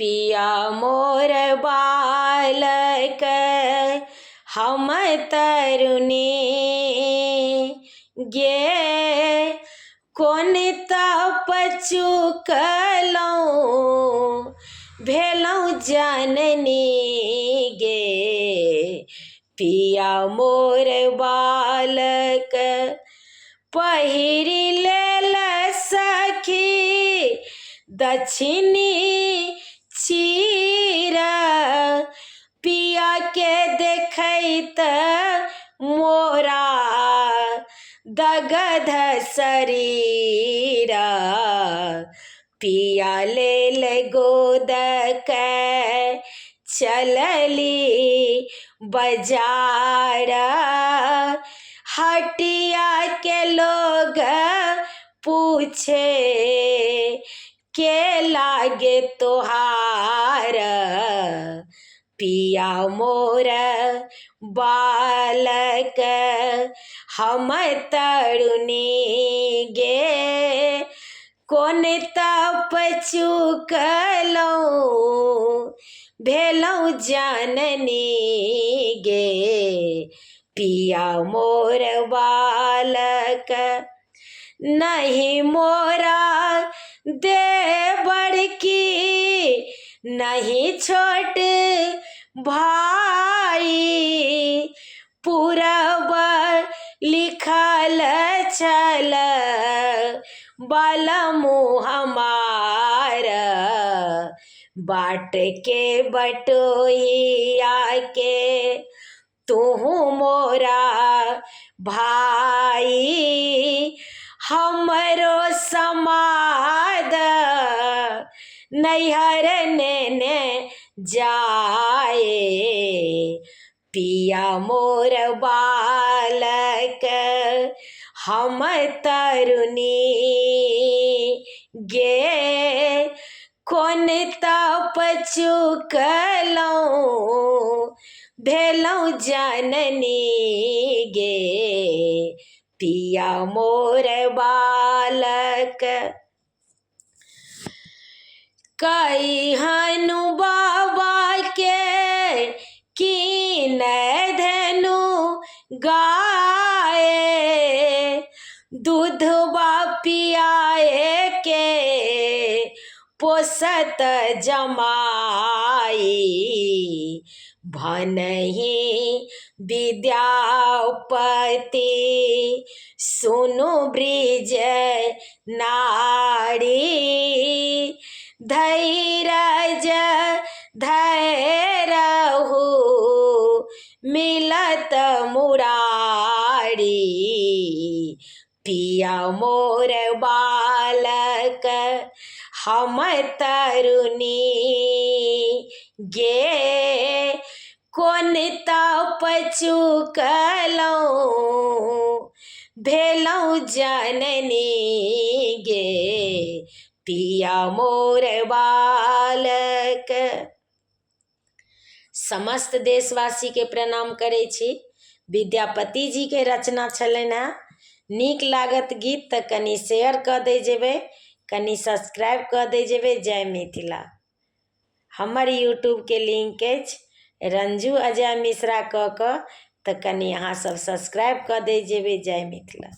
पिया मोर बालक हम तरुणी गे कोन तप चुकलौं भेलौं जननी गे पिया मोर बालक पहिरी लेल सखी दक्षिणी चीरा पिया के देखैत मोरा दगध शरीरा पिया लेल गोद के चलली बजारा हटिया के लोग पूछे के लागे तोहार पिया मोर बालक हम तरुणी गे कोन तप चुकलौं भेलौं जननी गे पिया मोर बालक नहीं मोरा दे बड़की नहीं छोट भाई पूरब लिखल छल बलमु हमार बाट के बटोहिया के तुहु मोरा भाई हमरो समाद नैहर नेने जाए पिया मोर बालक हम तरुणी गे कोन तप चुकलौं भेलौं जननी गे पिया मोर बालक कई हनु बाबा के कीन धनु गाए दूधवा पियाए के पोसत जमाई भनहि विद्यापति सुनु ब्रिज नारी धैर्य धैरहु मिलत मुरारी पिया मोर बालक हम तरुणी गे कोन तप चुकलौं भेलौं जननी गे पिया मोर बालक। समस्त देशवासी के प्रणाम करै छी। विद्यापति जी के रचना छलनि हेँ। नीक लागत गीत तऽ कनि शेयर कऽ दै जेबै, कनि सब्सक्राइब कऽ दै जेबै। जय मिथिला। हमर यूट्यूब के लिंक अछि रंजू अजय मिश्रा कऽ तऽ कनि अहाँ सब सब्सक्राइब कऽ दै जेबै। जय मिथिला।